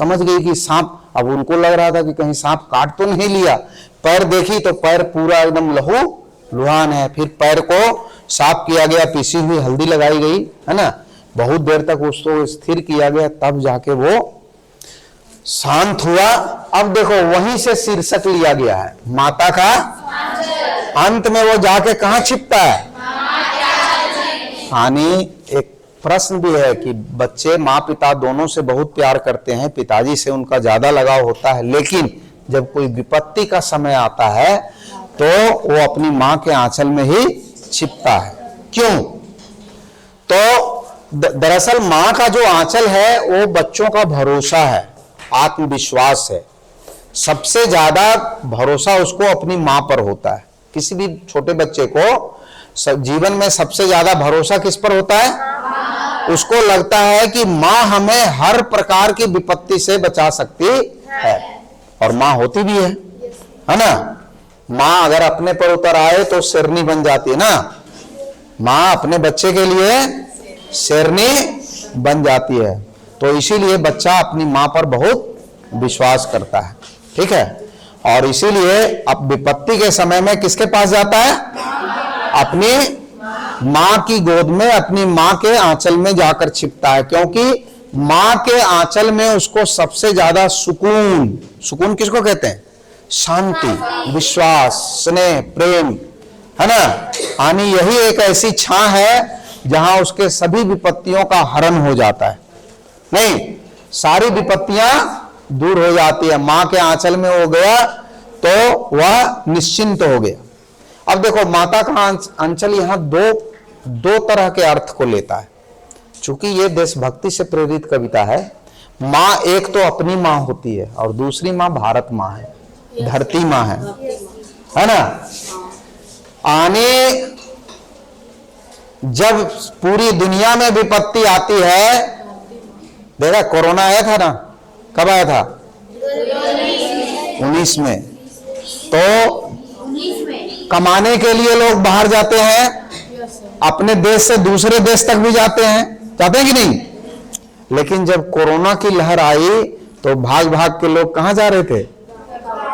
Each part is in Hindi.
समझ गई कि सांप, अब उनको लग रहा था कि कहीं सांप काट तो नहीं लिया, पैर देखी तो पैर पूरा एकदम लहू लुहान है। फिर पैर को साफ किया गया, पीसी हुई हल्दी लगाई गई, है ना, बहुत देर तक उसको स्थिर किया गया, तब जाके वो शांत हुआ। अब देखो वहीं से शीर्षक लिया गया है माता का अंत में वो जाके कहां छिपता है? यानी एक प्रश्न भी है कि बच्चे माँ पिता दोनों से बहुत प्यार करते हैं, पिताजी से उनका ज्यादा लगाव होता है, लेकिन जब कोई विपत्ति का समय आता है तो वो अपनी माँ के आंचल में ही छिपता है। क्यों? तो दरअसल माँ का जो आंचल है वो बच्चों का भरोसा है, आत्मविश्वास है। सबसे ज्यादा भरोसा उसको अपनी माँ पर होता है। किसी भी छोटे बच्चे को जीवन में सबसे ज्यादा भरोसा किस पर होता है? उसको लगता है कि माँ हमें हर प्रकार की विपत्ति से बचा सकती है, और माँ होती भी है ना। माँ अगर अपने पर उतर आए तो शेरनी बन जाती है ना, माँ अपने बच्चे के लिए शेरनी बन जाती है। तो इसीलिए बच्चा अपनी माँ पर बहुत विश्वास करता है, ठीक है। और इसीलिए अब विपत्ति के समय में किसके पास जाता है? अपनी माँ की गोद में, अपनी माँ के आंचल में जाकर छिपता है, क्योंकि माँ के आंचल में उसको सबसे ज्यादा सुकून, सुकून किसको कहते हैं? शांति, विश्वास, स्नेह, प्रेम, है ना। यानी यही एक ऐसी छां है जहां उसके सभी विपत्तियों का हरण हो जाता है। नहीं, सारी विपत्तियां दूर हो जाती है। माँ के आंचल में हो गया तो वह निश्चिंत हो गया। अब देखो माता का अंचल यहां दो तरह के अर्थ को लेता है। चूंकि ये देशभक्ति से प्रेरित कविता है, माँ एक तो अपनी माँ होती है और दूसरी माँ भारत माँ है, धरती माँ है ना। आने जब पूरी दुनिया में विपत्ति आती है, देखा कोरोना आया था ना, कब आया था? 19 में। तो कमाने के लिए लोग बाहर जाते हैं, अपने देश से दूसरे देश तक भी जाते हैं कि नहीं? लेकिन जब कोरोना की लहर आई तो भाग भाग के लोग कहां जा रहे थे?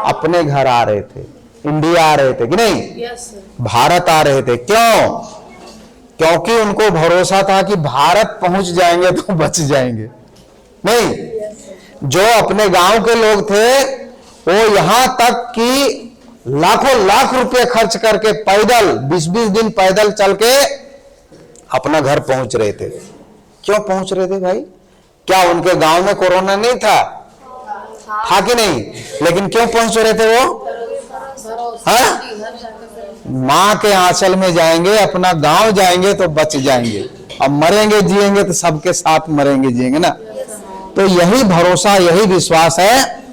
अपने घर आ रहे थे, इंडिया आ रहे थे कि नहीं? भारत आ रहे थे। क्यों? क्योंकि उनको भरोसा था कि भारत पहुंच जाएंगे तो बच जाएंगे। नहीं, जो अपने गांव के लोग थे वो यहां तक कि लाखों लाख रुपए खर्च करके पैदल 20-20 दिन पैदल चल के अपना घर पहुंच रहे थे। क्यों पहुंच रहे थे भाई? क्या उनके गांव में कोरोना नहीं था कि नहीं? लेकिन क्यों पहुंच रहे थे वो? हाँ, माँ के आंचल में जाएंगे, अपना गांव जाएंगे तो बच जाएंगे। अब मरेंगे जिएंगे तो सबके साथ मरेंगे जिएंगे ना। तो यही भरोसा, यही विश्वास है।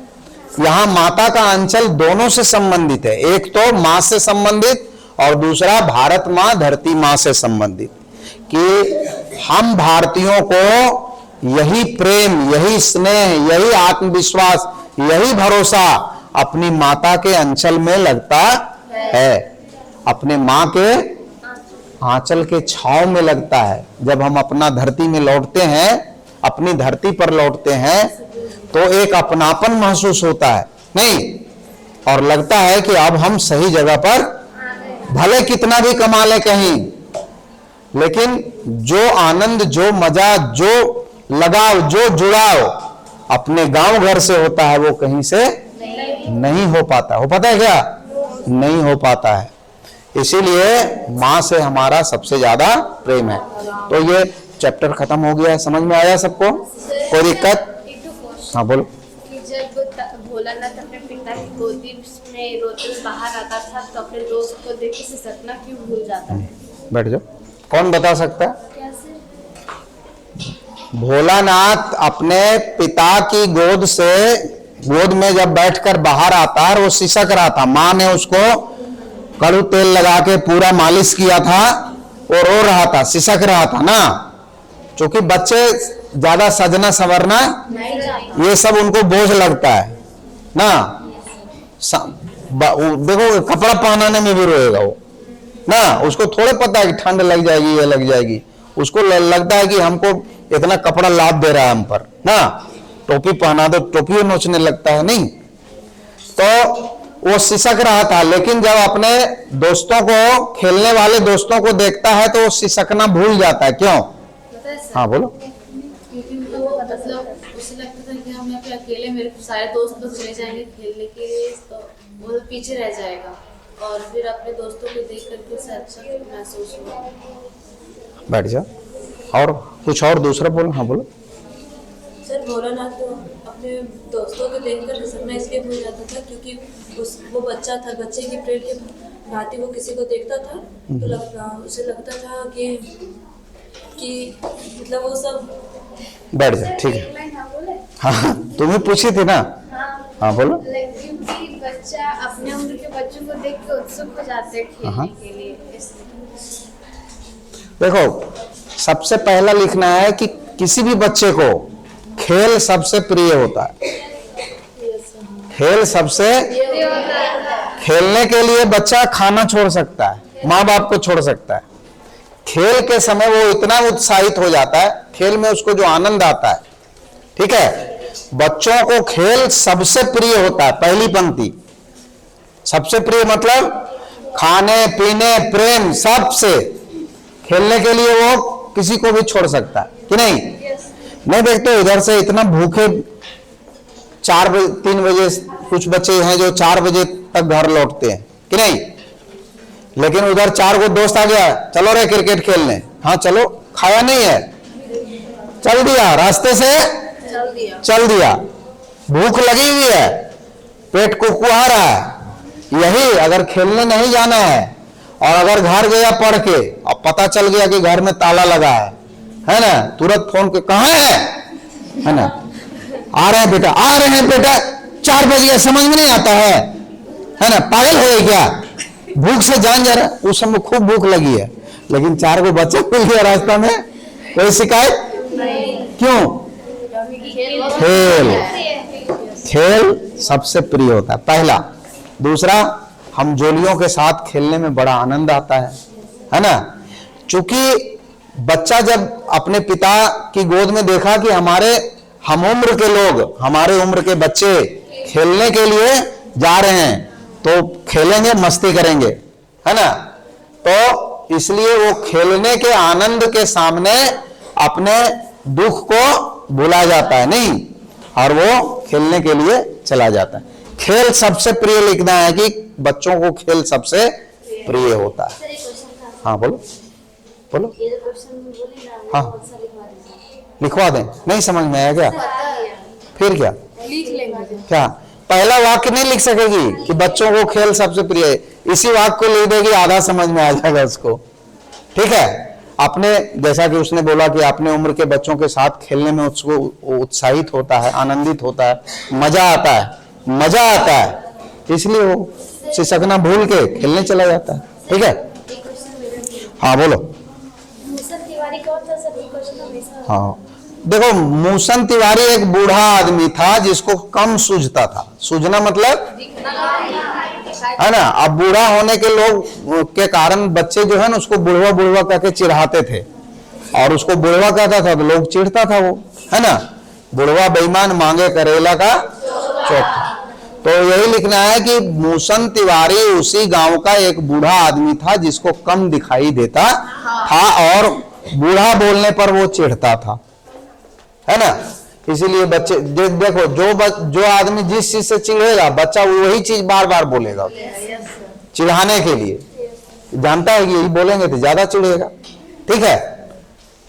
यहां माता का अंचल दोनों से संबंधित है, एक तो माँ से संबंधित और दूसरा भारत माँ, धरती माँ से संबंधित, कि हम भारतीयों को यही प्रेम, यही स्नेह, यही आत्मविश्वास, यही भरोसा अपनी माता के अंचल में लगता है, अपने माँ के आंचल के छांव में लगता है। जब हम अपना धरती में लौटते हैं, अपनी धरती पर लौटते हैं, तो एक अपनापन महसूस होता है नहीं, और लगता है कि अब हम सही जगह पर, भले कितना भी कमा ले कहीं, लेकिन जो आनंद, जो मजा, जो लगाव, जो जुड़ाव अपने गांव घर से होता है वो कहीं से नहीं हो पाता। हो पाता है क्या? नहीं हो पाता है। इसीलिए माँ से हमारा सबसे ज्यादा प्रेम है। तो ये चैप्टर खत्म हो गया है, समझ में आया सबको? कोई दिक्कत? हाँ बोलो। कि जब भोलानाथ अपने पिता की गोदी में रोते हुए बाहर आता था तो अपने दोस्त को देख के सपना क्यों भूल जाता है? बैठ जाओ। कौन बता सकता है? कैसे? भोलानाथ अपने पिता की गोद में जब बैठकर बाहर आता है, और वो सिसक रहा था, माँ ने उसको कड़ू तेल लगा के पूरा मालिश किया था, वो रो रहा था, सिसक रहा था ना। क्योंकि बच्चे ज्यादा सजना संवरना ये सब उनको बोझ लगता है ना। देखो कपड़ा पहनाने में भी रोएगा वो ना, उसको थोड़े पता है कि ठंड लग जाएगी, ये लग जाएगी। उसको लगता है कि हमको इतना कपड़ा लाद दे रहा है हम पर ना, टोपी पहना दो, टोपी नोचने लगता है, नहीं। तो वो सिसक रहा था, लेकिन जब अपने दोस्तों को, खेलने वाले दोस्तों को देखता है तो वो सिसकना भूल जाता है। क्यों? पता है सर, हाँ बोलो। क्योंकि मतलब उसे लगता था कि हम यहाँ पे अकेले, मेरे सारे दोस्त लोग चले जाएंगे खेलने के लिए, तो वो पीछे रह जाएगा, और फिर अपने दोस्तों को देख करके उसे अच्छा महसूस हुआ। बैठ जाओ। और कुछ और दूसरा बोलो। हाँ बोलो। सर भोलानाथ तो अपने दोस्तों को देखकर हंसना इसलिए भूल जाता था क्योंकि वो बच्चा था, बच्चे की प्रेम के भांति वो किसी को देखता था तो उसे लगता था कि मतलब वो सब। बैठ जाओ, ठीक है। लाइन हाँ बोले। हाँ तुम्हें पूछी थी ना। हाँ बोलो। क्योंकि बच्चा अपने उम्र के बच्चों को देख के उत्सुक हो जाते हैं खेलने के लिए, इसलिए। देखो, सबसे पहला लिखना है कि किसी भी बच्चे को खेल सबसे प्रिय होता है। खेल सबसे, खेलने के लिए बच्चा खाना छोड़ सकता है, माँ बाप को छोड़ सकता है। खेल के समय वो इतना उत्साहित हो जाता है, खेल में उसको जो आनंद आता है, ठीक है। बच्चों को खेल सबसे प्रिय होता है, पहली पंक्ति। सबसे प्रिय मतलब खाने पीने प्रेम सबसे, खेलने के लिए वो किसी को भी छोड़ सकता है कि नहीं। नहीं देखते इधर से इतना भूखे 4 बजे 3 बजे, कुछ बच्चे हैं जो 4 बजे तक घर लौटते हैं कि नहीं, लेकिन उधर 4 को दोस्त आ गया, चलो रे क्रिकेट खेलने, हाँ चलो, खाया नहीं है, चल दिया, रास्ते से चल दिया, भूख लगी हुई है, पेट कुकुआ रहा है। यही अगर खेलने नहीं जाना है और अगर घर गया पढ़ के और पता चल गया कि घर में ताला लगा है ना, तुरंत फोन के कहाँ है ना, आ रहे हैं बेटा, आ रहे हैं बेटा, 4 बजे, समझ में नहीं आता है ना, पागल हो गए क्या, भूख से जान जा रहा है। उस समय खूब भूख लगी है, लेकिन 4 को बच्चे मिल गया रास्ता में, कोई शिकायत क्यों? खेल सबसे प्रिय होता है, पहला। दूसरा, हम जोलियों के साथ खेलने में बड़ा आनंद आता है ना। चूंकि बच्चा जब अपने पिता की गोद में देखा कि हमारे हम उम्र के लोग, हमारे उम्र के बच्चे खेलने के लिए जा रहे हैं, तो खेलेंगे, मस्ती करेंगे, है ना। तो इसलिए वो खेलने के आनंद के सामने अपने दुख को भुला जाता है, नहीं, और वो खेलने के लिए चला जाता है। खेल सबसे प्रिय लिखना है कि बच्चों को खेल सबसे प्रिय होता है। हाँ बोलो बोलो। हाँ लिखवा दें, नहीं समझ में आया क्या? फिर क्या लिख लेंगे। क्या पहला वाक्य नहीं लिख सकेगी कि बच्चों को खेल सबसे प्रिय है, इसी वाक्य को लिख देगी, आधा समझ में आ जाएगा उसको, ठीक है। अपने, जैसा कि उसने बोला कि अपने उम्र के बच्चों के साथ खेलने में उसको उत्साहित होता है, आनंदित होता है, मजा आता है, इसलिए वो सिसकना भूल के खेलने चला जाता है, ठीक है। हाँ बोलो। हाँ देखो, मूसन तिवारी एक बूढ़ा आदमी था जिसको कम सूझता था। सूझना मतलब है ना। अब बूढ़ा होने के लोग के कारण बच्चे जो है ना उसको बुढ़वा बुढ़वा कहके चिढ़ाते थे, और उसको बुढ़वा कहता था तो लोग चिढ़ता था वो, है ना। बुढ़वा बेईमान मांगे करेला का चोट। तो यही लिखना है कि मूसन तिवारी उसी गांव का एक बूढ़ा आदमी था जिसको कम दिखाई देता था, और बूढ़ा बोलने पर वो चिढ़ता था, है ना। इसीलिए बच्चे देखो, जो आदमी जिस चीज से चिढ़ेगा, बच्चा वही चीज बार बार बोलेगा चिढ़ाने के लिए। जानता है कि यही बोलेंगे तो ज्यादा चिढ़ेगा, ठीक है।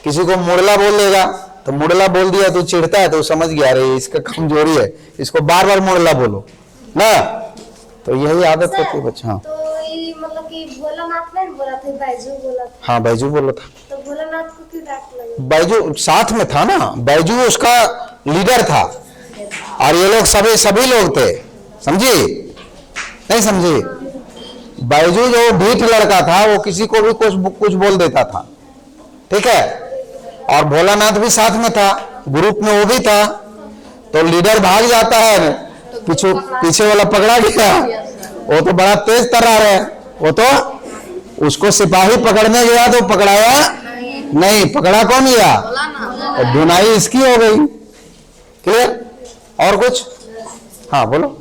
किसी को मुड़ला बोल देगा तो मुड़ला बोल दिया तो चिढ़ता है, तो समझ गया अरे इसका कमजोरी है, इसको बार बार मुड़ला बोलो ना। तो यही आदत होती है बच्चा। हाँ तो ये मतलब कि भोलानाथ ने बोला था, बैजू बोला था। हाँ बैजू बोला था। तो भोलानाथ को क्यों डांट लगी? बैजू साथ में था ना, बैजू उसका लीडर था, और ये लोग सभी लोग थे, समझी नहीं समझी। बैजू जो ढीठ लड़का था वो किसी को भी कुछ बोल देता था, ठीक है। और भोलानाथ भी साथ में था, ग्रुप में वो भी था। तो लीडर भाग जाता है, पीछे वाला पकड़ा गया, वो तो बड़ा तेज तर्रार है, वो तो उसको सिपाही पकड़ने गया तो पकड़ाया नहीं, पकड़ा कौन गया, और धुनाई इसकी हो गई। क्लियर। और कुछ? हाँ बोलो।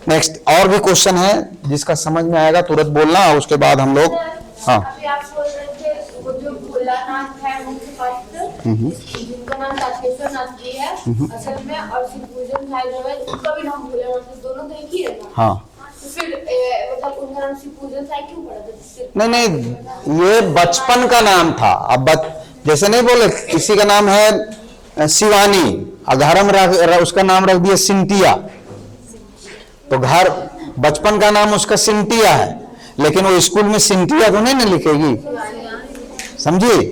नेक्स्ट और भी क्वेश्चन है, जिसका समझ में आएगा तुरंत बोलना, और उसके बाद हम लोग हाँ अभी आप बोल रहे थे वो जो भोलानाथ है मुख्य पात्र जिनका नाम तारकेश्वर नाथ जी है असल में, और शिव पूजन साहिब जो है उनका भी नाम भोलानाथ, दोनों तो एक ही है ना? हाँ। तो फिर मतलब उनका नाम शिव पूजन साहिब क्यों पड़ा था जिससे? नहीं, ये बचपन का नाम था। अब जैसे नहीं बोले किसी का नाम है शिवानी, घर में उसका नाम रख दिया सिंटिया, तो घर बचपन का नाम उसका सिंटिया है, लेकिन वो स्कूल में सिंटिया तो नहीं ना लिखेगी, समझिए?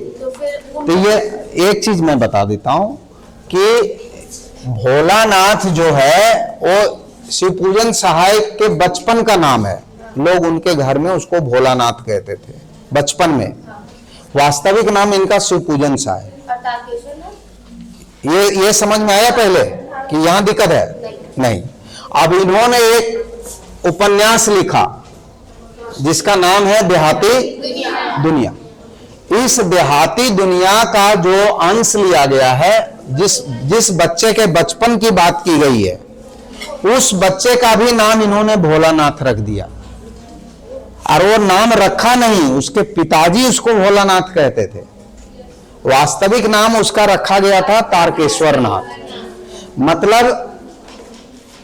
तो ये एक चीज मैं बता देता हूं कि भोलानाथ जो है वो शिव पूजन सहायक के बचपन का नाम है। लोग उनके घर में उसको भोलानाथ कहते थे बचपन में। वास्तविक नाम इनका शिव पूजन सहायक। और तारकेश्वर नाथ ये समझ में आया पहले कि यहां दिक्कत है? नहीं। अब इन्होंने एक उपन्यास लिखा जिसका नाम है देहाती दुनिया। इस देहाती दुनिया का जो अंश लिया गया है, जिस बच्चे के बचपन की बात की गई है, उस बच्चे का भी नाम इन्होंने भोलानाथ रख दिया। और वो नाम रखा नहीं, उसके पिताजी उसको भोलानाथ कहते थे। वास्तविक नाम उसका रखा गया था तारकेश्वर नाथ। मतलब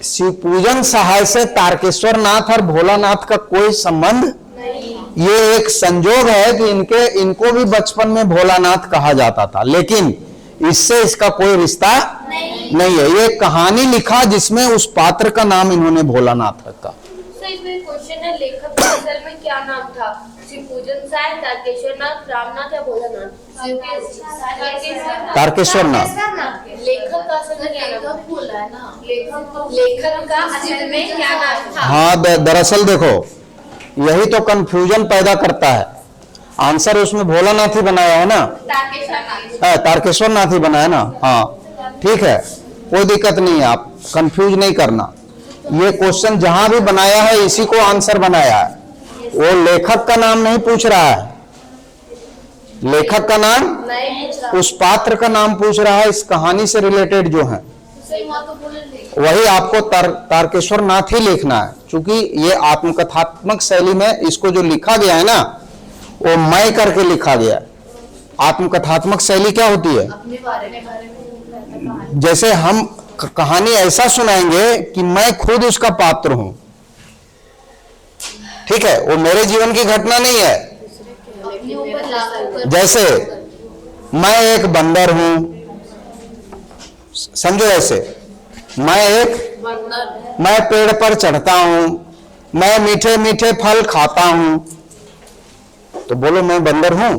शिव पूजन सहाय से तारकेश्वर नाथ और भोलानाथ का कोई संबंध नहीं। ये एक संजोग है कि इनको भी बचपन में भोलानाथ कहा जाता था, लेकिन इससे इसका कोई रिश्ता नहीं है। ये कहानी लिखा जिसमें उस पात्र का नाम इन्होंने भोलानाथ रखा। इसमें क्वेश्चन है लेखक का असल में क्या नाम था? शिव पूजन साहिब, तारकेश्वर नाथ, रामनाथ या भोलानाथ? तारकेश्वर नाथ। लेखक का असल में क्या नाम बोला है ना? लेखक का असल में क्या नाम था? हाँ, दरअसल देखो यही तो कंफ्यूजन पैदा करता है। आंसर उसमें भोलानाथ ही बनाया है ना, तारकेश्वर नाथ ही बनाया ना। हाँ ठीक है, कोई दिक्कत नहीं है, आप कंफ्यूज नहीं करना। ये क्वेश्चन जहां भी बनाया है इसी को आंसर बनाया है। वो लेखक का नाम नहीं पूछ रहा है, लेखक का नाम उस पात्र का नाम पूछ रहा है, इस कहानी से रिलेटेड जो है वही आपको तारकेश्वर नाथ ही लिखना है। क्योंकि ये आत्मकथात्मक शैली में इसको जो लिखा गया है ना, वो मैं करके लिखा गया। आत्मकथात्मक शैली क्या होती है? अपने बारे में जैसे हम कहानी ऐसा सुनाएंगे कि मैं खुद उसका पात्र हूं, ठीक है, वो मेरे जीवन की घटना नहीं है। जैसे मैं एक बंदर हूं, समझो, ऐसे मैं पेड़ पर चढ़ता हूं, मैं मीठे मीठे फल खाता हूं, तो बोलो मैं बंदर हूं।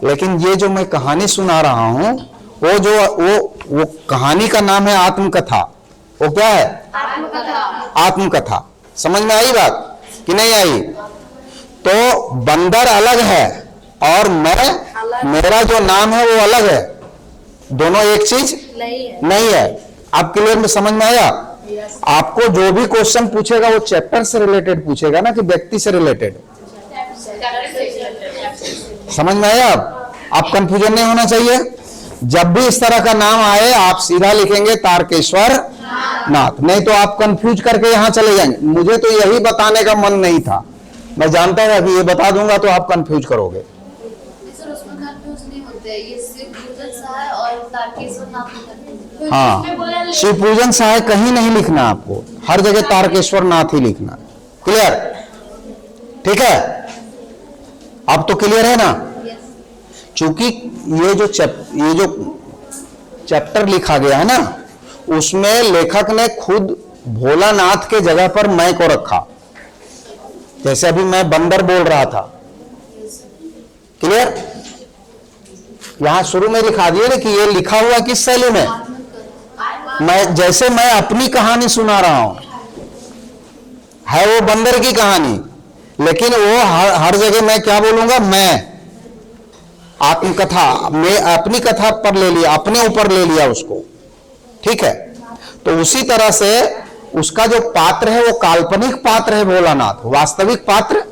लेकिन ये जो मैं कहानी सुना रहा हूं, वो कहानी का नाम है आत्मकथा। वो क्या है? आत्मकथा। समझ में आई बात कि नहीं आई? तो बंदर अलग है और मेरा जो नाम है वो अलग है, दोनों एक चीज नहीं है। आप क्लियर में समझ में आया? आपको जो भी क्वेश्चन पूछेगा वो चैप्टर से रिलेटेड पूछेगा ना, कि व्यक्ति से रिलेटेड। समझ में आया? आप कंफ्यूजन नहीं होना चाहिए। जब भी इस तरह का नाम आए आप सीधा लिखेंगे तारकेश्वर नाथ, नहीं तो आप कंफ्यूज करके यहां चले जाएंगे। मुझे तो यही बताने का मन नहीं था, मैं जानता था कि ये बता दूंगा तो आप कंफ्यूज करोगे। सर उसमें कंफ्यूज नहीं होते, ये शिव पूजन सहाय और तारकेश्वर नाथ। हाँ, शिव पूजन सहाय कहीं नहीं लिखना आपको, हर जगह तारकेश्वर नाथ ही लिखना। क्लियर? ठीक है, अब तो क्लियर है ना? क्योंकि ये जो चैप्टर लिखा गया है ना, उसमें लेखक ने खुद भोलानाथ के जगह पर मैं को रखा। जैसे अभी मैं बंदर बोल रहा था, क्लियर? यहां शुरू में लिखा दिया कि ये लिखा हुआ किस शैली में? मैं अपनी कहानी सुना रहा हूं, है वो बंदर की कहानी, लेकिन वो हर जगह मैं क्या बोलूंगा? मैं आत्मकथा, मैं अपनी कथा पर ले लिया, अपने ऊपर ले लिया उसको। ठीक है, तो उसी तरह से उसका जो पात्र है वो काल्पनिक पात्र है भोलानाथ। वास्तविक पात्र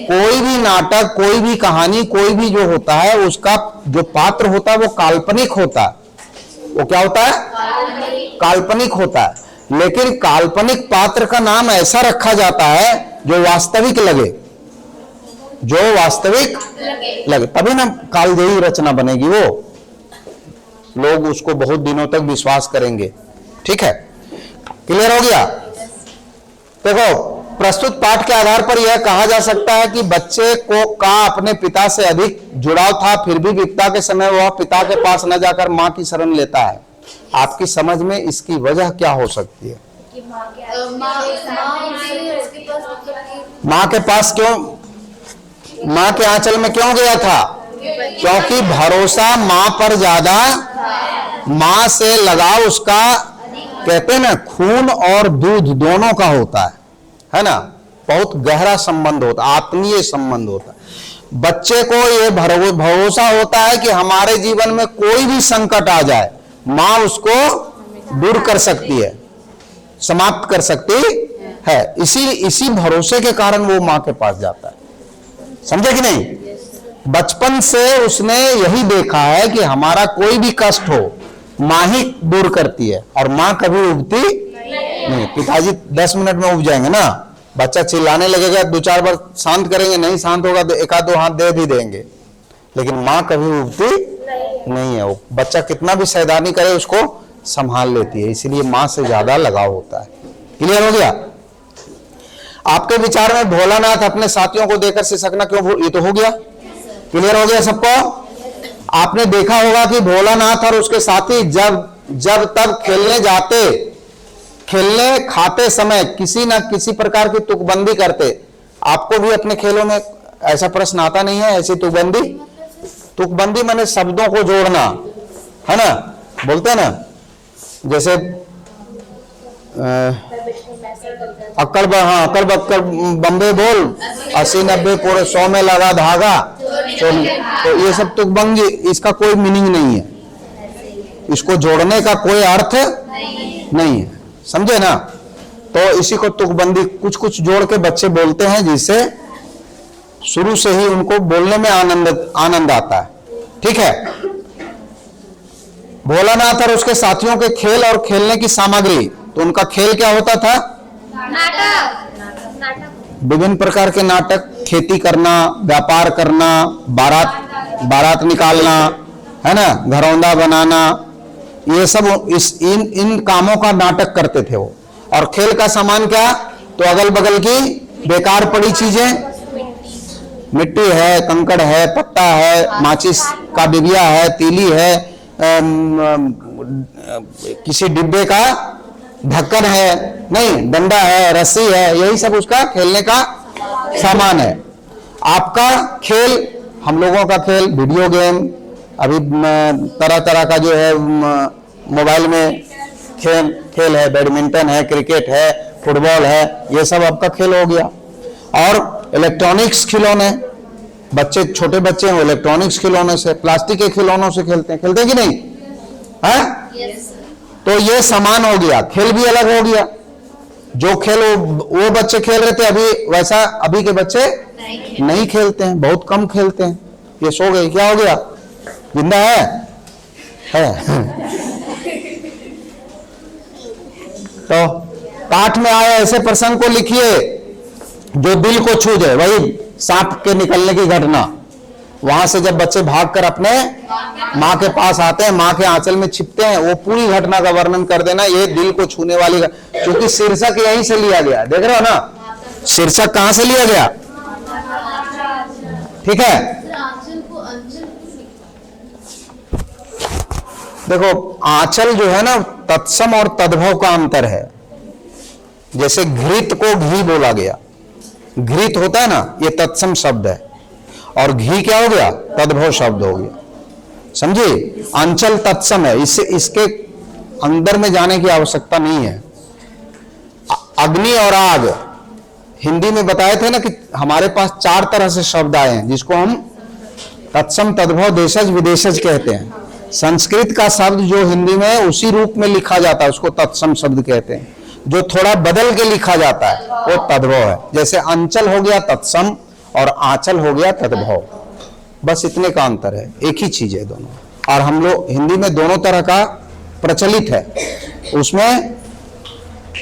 कोई भी नाटक, कोई भी कहानी, कोई भी जो होता है, उसका जो पात्र होता है वो काल्पनिक होता है। वो क्या होता है? काल्पनिक होता है, लेकिन काल्पनिक पात्र का नाम ऐसा रखा जाता है जो वास्तविक लगे, जो वास्तविक लगे, तभी ना कालजयी रचना बनेगी, वो लोग उसको बहुत दिनों तक विश्वास करेंगे। ठीक है, क्लियर हो गया? देखो, प्रस्तुत पाठ के आधार पर यह कहा जा सकता है कि बच्चे को का अपने पिता से अधिक जुड़ाव था, फिर भी विपदा के समय वह पिता के पास न जाकर मां की शरण लेता है। आपकी समझ में इसकी वजह क्या हो सकती है? मां के पास क्यों, मां के आंचल में क्यों गया था? क्योंकि भरोसा मां पर ज्यादा, मां से लगाव उसका, कहते हैं ना, खून और दूध दोनों का होता है ना, बहुत गहरा संबंध होता है, आत्मीय संबंध होता है। बच्चे को ये भरोसा होता है कि हमारे जीवन में कोई भी संकट आ जाए, मां उसको दूर कर सकती है, समाप्त कर सकती है। इसी भरोसे के कारण वो मां के पास जाता है। समझे कि नहीं? बचपन से उसने यही देखा है कि हमारा कोई भी कष्ट हो, मां ही दूर करती है, और मां कभी उबती नहीं। पिताजी 10 मिनट में उब जाएंगे ना, बच्चा चिल्लाने लगेगा, 2-4 बार शांत करेंगे, नहीं शांत होगा तो 1-2 हाथ दे भी देंगे, लेकिन मां कभी उबती नहीं है। वो बच्चा कितना भी सैदानी करे उसको संभाल लेती है, इसलिए मां से ज्यादा लगाव होता है। क्लियर हो गया? आपके विचार में भोलानाथ अपने साथियों को देकर सिसकना क्यों, ये तो हो गया, क्लियर हो गया सबको? आपने देखा होगा कि भोलानाथ और उसके साथी जब तब खेलने जाते, खेलने खाते समय किसी न किसी प्रकार की तुकबंदी करते। आपको भी अपने खेलों में ऐसा प्रश्न आता नहीं है, ऐसी तुकबंदी? तुकबंदी माने शब्दों को जोड़ना, है ना, बोलते हैं ना, जैसे अक्कड़ बक्कड़ बम्बे बोल, 80-90 पूरे 100 में लगा धागा, तो ये सब तुकबंदी, इसका कोई मीनिंग नहीं है, इसको जोड़ने का कोई अर्थ नहीं है, समझे ना? तो इसी को तुकबंदी, कुछ कुछ जोड़ के बच्चे बोलते हैं, जिससे शुरू से ही उनको बोलने में आनंद आता है। ठीक है? भोलानाथ और उसके साथियों के खेल और खेलने की सामग्री, तो उनका खेल क्या होता था? विभिन्न प्रकार के नाटक, खेती करना, व्यापार करना, बारात निकालना, है ना, घरौंदा बनाना, ये सब इन कामों का नाटक करते थे वो। और खेल का सामान क्या? तो अगल बगल की बेकार पड़ी चीजें, मिट्टी है, कंकड़ है, पत्ता है, माचिस का डिबिया है, तीली है, किसी डिब्बे का ढक्कन है, नहीं, डंडा है, रस्सी है, यही सब उसका खेलने का सामान है। आपका खेल, हम लोगों का खेल, वीडियो गेम, अभी तरह तरह का जो है मोबाइल में खेल है, बैडमिंटन है, क्रिकेट है, फुटबॉल है, ये सब आपका खेल हो गया। और इलेक्ट्रॉनिक्स खिलौने, बच्चे, छोटे बच्चे हैं, इलेक्ट्रॉनिक्स खिलौने से, प्लास्टिक के खिलौनों से खेलते हैं कि नहीं है? तो ये सामान हो गया, खेल भी अलग हो गया। जो खेल वो बच्चे खेल रहे थे, अभी वैसा अभी के बच्चे नहीं खेलते हैं, बहुत कम खेलते हैं। ये सो गए, क्या हो गया? जिंदा है? तो पाठ में आए ऐसे प्रसंग को लिखिए जो दिल को छू जाए। वही सांप के निकलने की घटना, वहां से जब बच्चे भागकर अपने माँ के पास आते हैं, माँ के आंचल में छिपते हैं, वो पूरी घटना का वर्णन कर देना, ये दिल को छूने वाली, क्योंकि शीर्षक यहीं से लिया गया, देख रहे हो ना, शीर्षक कहां से लिया गया? ठीक है? देखो, आंचल जो है ना, तत्सम और तद्भव का अंतर है। जैसे घृत को घी बोला गया, घृत होता है ना, ये तत्सम शब्द है, और घी क्या हो गया? तद्भव शब्द हो गया। समझे? अंचल तत्सम है, इसके अंदर में जाने की आवश्यकता नहीं है। अग्नि और आग, हिंदी में बताए थे ना कि हमारे पास 4 तरह से शब्द आए हैं, जिसको हम तत्सम, तद्भव, देशज, विदेशज कहते हैं। संस्कृत का शब्द जो हिंदी में उसी रूप में लिखा जाता है, उसको तत्सम शब्द कहते हैं। जो थोड़ा बदल के लिखा जाता है वो तद्भव है। जैसे अंचल हो गया तत्सम और आंचल हो गया तद्भव, बस इतने का अंतर है, एक ही चीज है दोनों। और हम लोग हिंदी में दोनों तरह का प्रचलित है उसमें।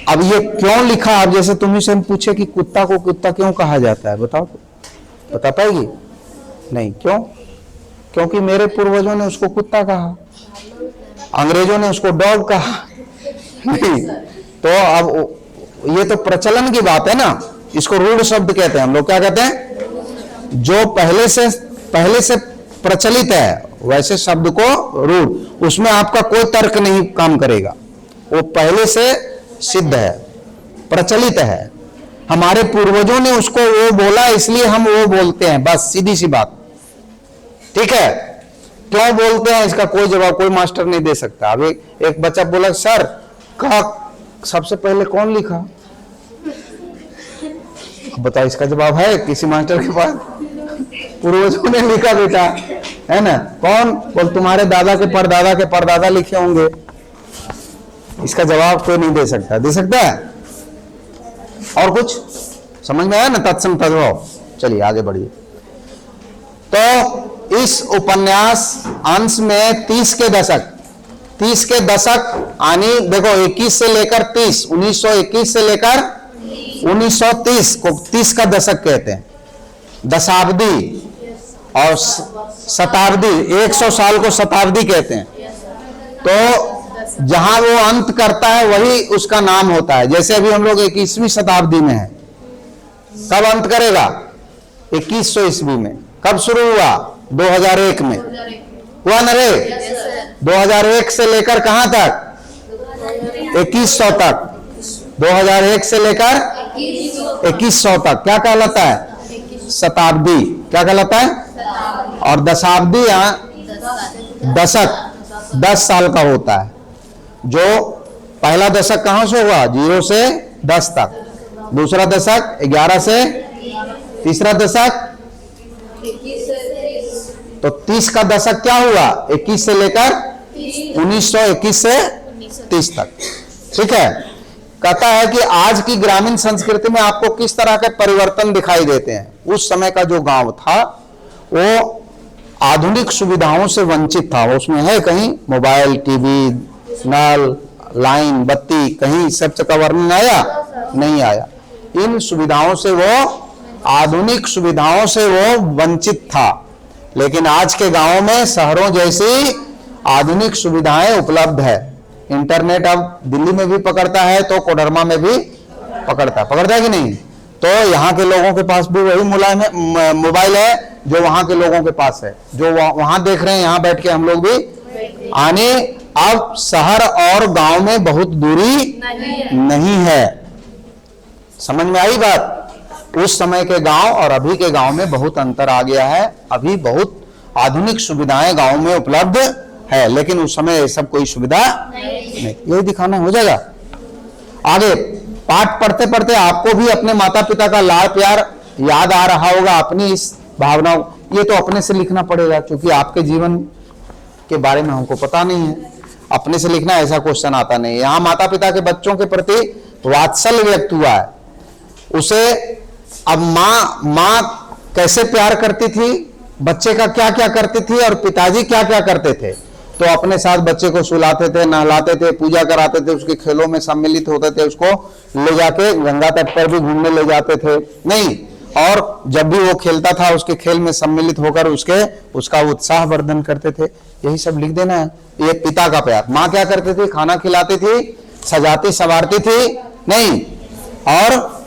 अब ये क्यों लिखा, अब जैसे तुम्ही से हम पूछे कि कुत्ता को कुत्ता क्यों कहा जाता है, बताओ, बता पाएगी? नहीं, क्यों? क्योंकि मेरे पूर्वजों ने उसको कुत्ता कहा, अंग्रेजों ने उसको डॉग कहा। नहीं, तो अब ये तो प्रचलन की बात है ना, इसको रूढ़ शब्द कहते हैं हम लोग। क्या कहते हैं? जो पहले से प्रचलित है वैसे शब्द को रूढ़, उसमें आपका कोई तर्क नहीं काम करेगा, वो पहले से सिद्ध है, प्रचलित है। हमारे पूर्वजों ने उसको वो बोला इसलिए हम वो बोलते हैं, बस सीधी सी बात। ठीक है? क्यों बोलते हैं इसका कोई जवाब कोई मास्टर नहीं दे सकता। अभी एक बच्चा बोला सर का सबसे पहले कौन लिखा, बताओ इसका जवाब है किसी मास्टर के पास? पूर्वजों ने लिखा बेटा, है ना? कौन? बोल तुम्हारे दादा के परदादा लिखे होंगे। इसका जवाब कोई नहीं दे सकता। दे सकता है? और कुछ समझ में आया ना? तत्सम तद्भव। चलिए आगे बढ़िए। तो इस उपन्यास अंश में 30 के दशक यानी देखो 21 से लेकर 30, 1921 से लेकर 1930 को 30 का दशक कहते हैं। दशाब्दी और शताब्दी, 100 साल को शताब्दी कहते हैं। तो जहां वो अंत करता है वही उसका नाम होता है। जैसे अभी हम लोग 21वीं शताब्दी में है, कब अंत करेगा? 2100 ईस्वी में। कब शुरू हुआ? 2001 में हुआ न रे? 2001 से लेकर कहां तक? 2100 तक। 2001 से लेकर 2100 तक क्या कहलाता है? शताब्दी। क्या कहलाता है? और दशाब्दी या दशक 10 साल का होता है। जो पहला दशक कहां से हुआ? 0 से 10 तक। दूसरा दशक 11 से, तीसरा दशक, तो 30 का दशक क्या हुआ? 21 से लेकर 1921 से 30 तक। ठीक है? कहता है कि आज की ग्रामीण संस्कृति में आपको किस तरह के परिवर्तन दिखाई देते हैं। उस समय का जो गांव था वो आधुनिक सुविधाओं से वंचित था। उसमें है कहीं मोबाइल, टीवी, नल, लाइन, बत्ती, कहीं स्वच्छ का वर्णन आया? नहीं आया। इन सुविधाओं से वो, आधुनिक सुविधाओं से वो वंचित था। लेकिन आज के गांवों में शहरों जैसी आधुनिक सुविधाएं उपलब्ध है। इंटरनेट अब दिल्ली में भी पकड़ता है तो कोडरमा में भी पकड़ता है कि नहीं? तो यहाँ के लोगों के पास भी वही मोबाइल है जो वहां के लोगों के पास है। जो वहां देख रहे हैं यहाँ बैठ के हम लोग भी। आने अब शहर और गांव में बहुत दूरी नहीं है। समझ में आई बात? उस समय के गांव और अभी के गांव में बहुत अंतर आ गया है। अभी बहुत आधुनिक सुविधाएं गांव में उपलब्ध है, लेकिन उस समय ये सब कोई सुविधा नहीं। यही दिखाना हो जाएगा। आगे पाठ पढ़ते पढ़ते आपको भी अपने माता पिता का लाड़ प्यार याद आ रहा होगा, अपनी इस भावनाओं। ये तो अपने से लिखना पड़ेगा क्योंकि आपके जीवन के बारे में हमको पता नहीं है। अपने से लिखना ऐसा क्वेश्चन आता नहीं है। यहाँ माता पिता के बच्चों के प्रति वात्सल्य व्यक्त हुआ है। उसे अब माँ कैसे प्यार करती थी, बच्चे का क्या क्या करती थी और पिताजी क्या क्या करते थे। तो अपने साथ बच्चे को सुलाते थे, नहलाते थे, पूजा कराते थे, उसके खेलों में सम्मिलित होते थे, उसको ले जाके गंगा तट पर भी घूमने ले जाते थे नहीं। और जब भी वो खेलता था उसके खेल में सम्मिलित होकर उसका उत्साह वर्धन करते थे। यही सब लिख देना है। ये पिता का प्यार। माँ क्या करती थी? खाना खिलाती थी, सजाती संवारती थी नहीं। और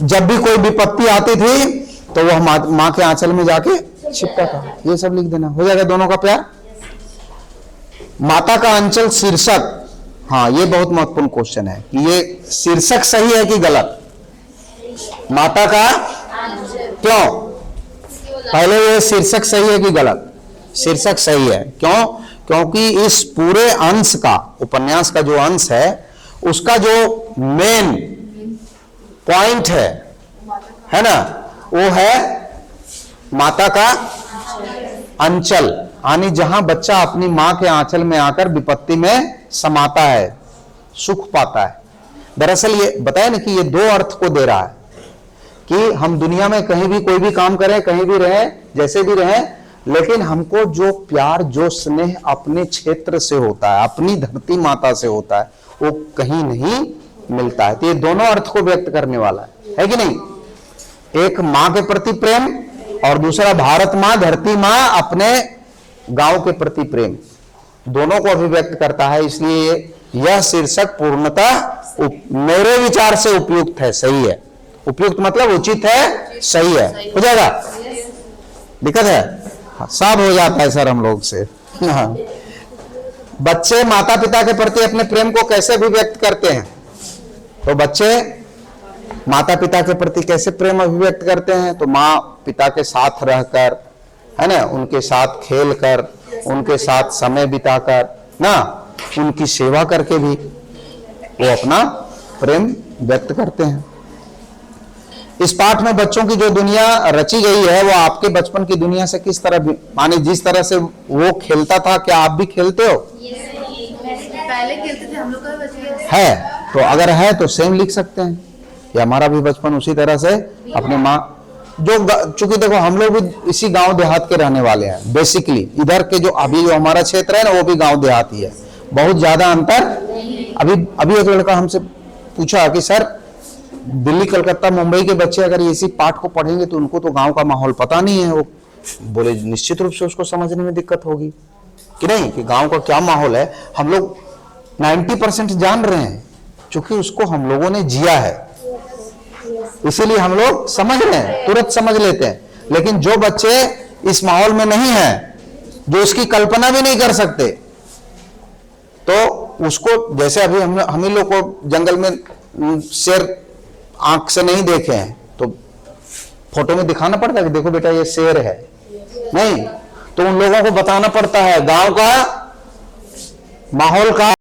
जब भी कोई विपत्ति आती थी तो वह माँ के आंचल में जाके छिपता था। ये सब लिख देना हो जाएगा। दोनों का प्यार। माता का अंचल शीर्षक, हाँ ये बहुत महत्वपूर्ण क्वेश्चन है कि ये शीर्षक सही है कि गलत। माता का क्यों? पहले ये शीर्षक सही है कि गलत? शीर्षक सही है। क्यों? क्योंकि इस पूरे अंश का, उपन्यास का जो अंश है उसका जो मेन पॉइंट है ना, वो है माता का अंचल, यानी जहां बच्चा अपनी मां के आंचल में आकर विपत्ति में समाता है, सुख पाता है। दरअसल ये बताया ना कि ये दो अर्थ को दे रहा है कि हम दुनिया में कहीं भी कोई भी काम करें, कहीं भी रहें, जैसे भी रहें, लेकिन हमको जो प्यार, जो स्नेह अपने क्षेत्र से होता है, अपनी धरती माता से होता है, वो कहीं नहीं मिलता है। तो ये दोनों अर्थ को व्यक्त करने वाला है कि नहीं? एक माँ के प्रति प्रेम और दूसरा भारत माँ, धरती माँ अपने गांव के प्रति प्रेम, दोनों को अभिव्यक्त करता है। इसलिए यह शीर्षक पूर्णतः मेरे विचार से उपयुक्त है, सही है। उपयुक्त मतलब उचित है, सही है, हो जाएगा। दिक्कत है? हाँ, सब हो जाता है सर हम लोग से। हाँ। बच्चे माता पिता के प्रति अपने प्रेम को कैसे अभिव्यक्त करते हैं? तो बच्चे माता पिता के प्रति कैसे प्रेम अभिव्यक्त करते हैं? तो माँ पिता के साथ रहकर, है ना, उनके साथ खेल कर, उनके साथ समय बिताकर ना, उनकी सेवा करके भी वो अपना प्रेम व्यक्त करते हैं। इस पाठ में बच्चों की जो दुनिया रची गई है वो आपके बचपन की दुनिया से किस तरह, माने जिस तरह से वो खेलता था, क्या आप भी खेलते हो? पहले खेलते थे हम लोग का बचपन है तो अगर है तो सेम लिख सकते हैं कि हमारा भी बचपन उसी तरह से अपने माँ, जो चूंकि देखो हम लोग भी इसी गांव देहात के रहने वाले हैं बेसिकली, इधर के जो अभी जो हमारा क्षेत्र है ना वो भी गांव देहात ही है, बहुत ज्यादा अंतर। अभी एक लड़का हमसे पूछा कि सर दिल्ली कलकत्ता मुंबई के बच्चे अगर इसी पाठ को पढ़ेंगे तो उनको तो गांव का माहौल पता नहीं है। वो बोले निश्चित रूप से उसको समझने में दिक्कत होगी कि नहीं, कि गांव का क्या माहौल है। हम लोग 90% जान रहे हैं क्योंकि उसको हम लोगों ने जिया है, इसीलिए हम लोग समझ रहे हैं, तुरंत समझ लेते हैं। लेकिन जो बच्चे इस माहौल में नहीं है, जो इसकी कल्पना भी नहीं कर सकते, तो उसको जैसे अभी हम ही लोग को जंगल में शेर आंख से नहीं देखे हैं तो फोटो में दिखाना पड़ता है कि देखो बेटा ये शेर है, नहीं तो उन लोगों को बताना पड़ता है गांव का माहौल का